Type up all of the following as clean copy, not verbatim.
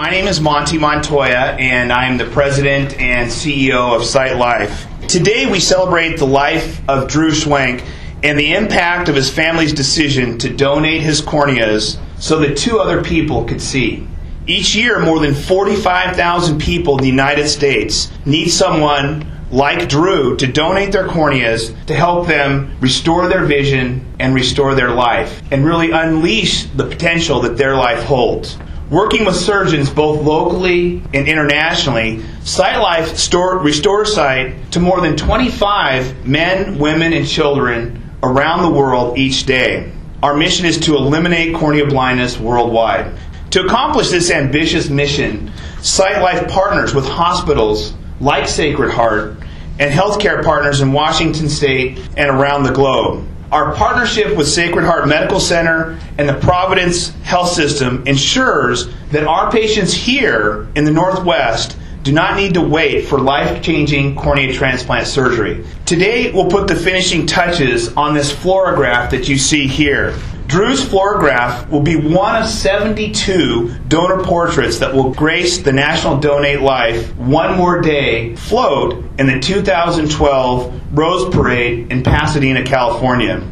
My name is Monty Montoya, and I am the president and CEO of SightLife. Today we celebrate the life of Drew Swank and the impact of his family's decision to donate his corneas so that two other people could see. Each year, more than 45,000 people in the United States need someone like Drew to donate their corneas to help them restore their vision and restore their life and really unleash the potential that their life holds. Working with surgeons both locally and internationally, SightLife restores sight to more than 25 men, women, and children around the world each day. Our mission is to eliminate cornea blindness worldwide. To accomplish this ambitious mission, SightLife partners with hospitals like Sacred Heart and healthcare partners in Washington State and around the globe. Our partnership with Sacred Heart Medical Center and the Providence Health System ensures that our patients here in the Northwest do not need to wait for life-changing cornea transplant surgery. Today, we'll put the finishing touches on this Floragraph that you see here. Drew's Floragraph will be one of 72 donor portraits that will grace the National Donate Life One More Day float in the 2012 Rose Parade in Pasadena, California.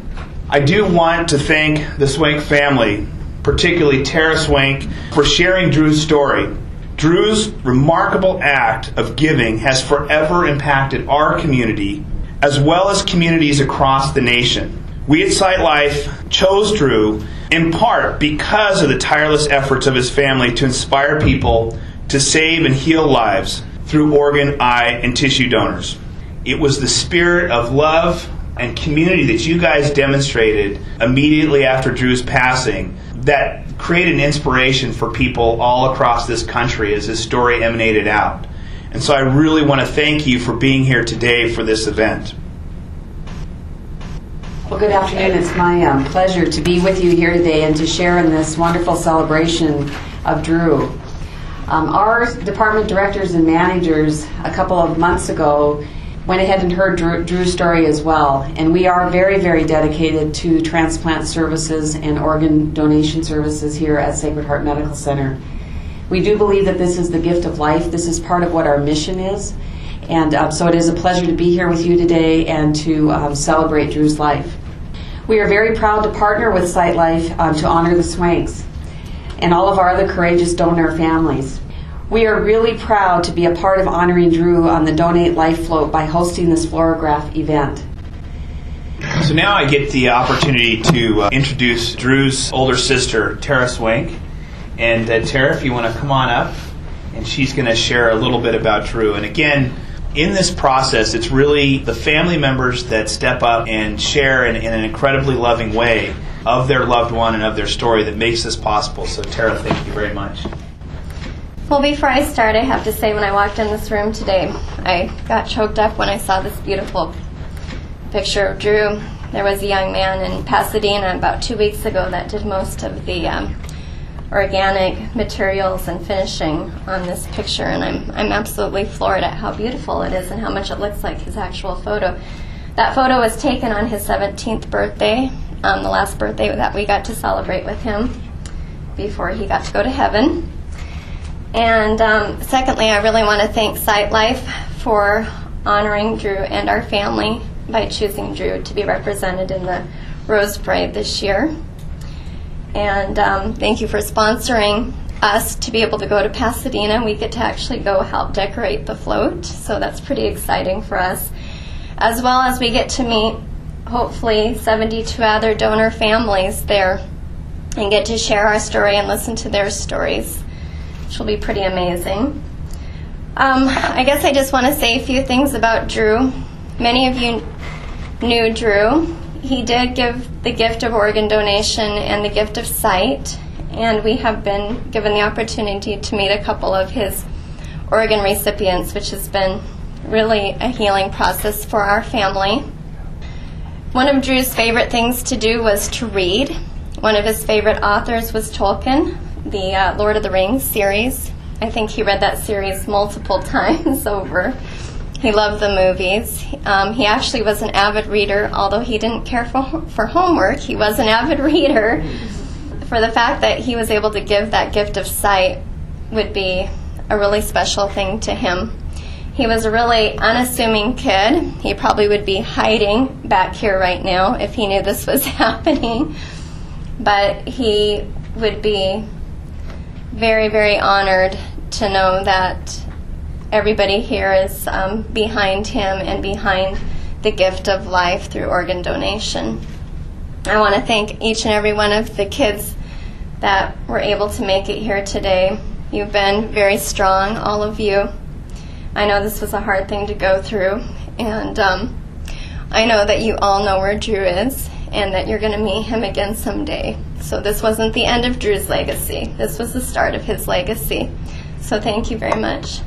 I do want to thank the Swank family, particularly Tara Swank, for sharing Drew's story. Drew's remarkable act of giving has forever impacted our community as well as communities across the nation. We at SightLife chose Drew in part because of the tireless efforts of his family to inspire people to save and heal lives through organ, eye, and tissue donors. It was the spirit of love and community that you guys demonstrated immediately after Drew's passing that created an inspiration for people all across this country as his story emanated out. And so I really want to thank you for being here today for this event. Well, good afternoon. It's my pleasure to be with you here today and to share in this wonderful celebration of Drew. Our department directors and managers a couple of months ago went ahead and heard Drew's story as well, and we are very, very dedicated to transplant services and organ donation services here at Sacred Heart Medical Center. We do believe that this is the gift of life. This is part of what our mission is. And so it is a pleasure to be here with you today and to celebrate Drew's life. We are very proud to partner with SightLife to honor the Swanks and all of our other courageous donor families. We are really proud to be a part of honoring Drew on the Donate Life Float by hosting this Floragraph event. So now I get the opportunity to introduce Drew's older sister, Tara Swank. And Tara, if you want to come on up, and she's going to share a little bit about Drew. And again, in this process, it's really the family members that step up and share in an incredibly loving way of their loved one and of their story that makes this possible. So Tara, thank you very much. Well, before I start, I have to say when I walked in this room today, I got choked up when I saw this beautiful picture of Drew. There was a young man in Pasadena about 2 weeks ago that did most of the organic materials and finishing on this picture, and I'm absolutely floored at how beautiful it is and how much it looks like his actual photo. That photo was taken on his 17th birthday, the last birthday that we got to celebrate with him before he got to go to heaven. And secondly, I really want to thank SightLife for honoring Drew and our family by choosing Drew to be represented in the Rose Parade this year. And thank you for sponsoring us to be able to go to Pasadena. We get to actually go help decorate the float, so that's pretty exciting for us. As well as we get to meet, hopefully, 72 other donor families there and get to share our story and listen to their stories, which will be pretty amazing. I guess I just want to say a few things about Drew. Many of you knew Drew. He did give the gift of organ donation and the gift of sight, and we have been given the opportunity to meet a couple of his organ recipients, which has been really a healing process for our family. One of Drew's favorite things to do was to read. One of his favorite authors was Tolkien, the Lord of the Rings series. I think he read that series multiple times over. He loved the movies. He actually was an avid reader, although he didn't care for homework. He was an avid reader for the fact that he was able to give that gift of sight would be a really special thing to him. He was a really unassuming kid. He probably would be hiding back here right now if he knew this was happening. But he would be very, very honored to know that everybody here is behind him and behind the gift of life through organ donation. I want to thank each and every one of the kids that were able to make it here today. You've been very strong, all of you. I know this was a hard thing to go through, and I know that you all know where Drew is and that you're going to meet him again someday. So this wasn't the end of Drew's legacy. This was the start of his legacy. So thank you very much.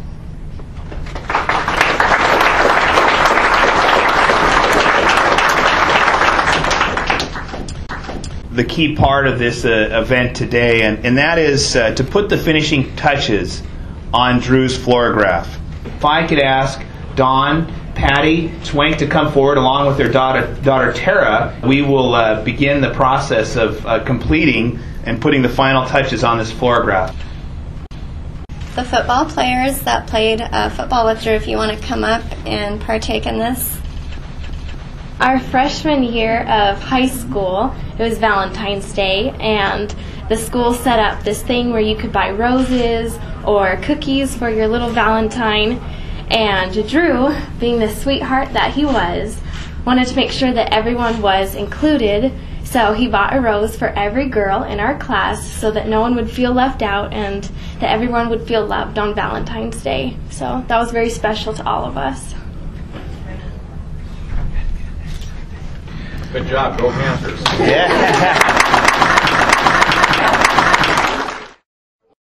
The key part of this event today, and that is to put the finishing touches on Drew's Floragraph. If I could ask Dawn, Patty, Swank to come forward along with their daughter Tara, we will begin the process of completing and putting the final touches on this Floragraph. The football players that played football with Drew, if you want to come up and partake in this. Our freshman year of high school, it was Valentine's Day, and the school set up this thing where you could buy roses or cookies for your little Valentine. And Drew, being the sweetheart that he was, wanted to make sure that everyone was included. So he bought a rose for every girl in our class so that no one would feel left out and that everyone would feel loved on Valentine's Day. So that was very special to all of us. Good job, go Panthers. Yeah.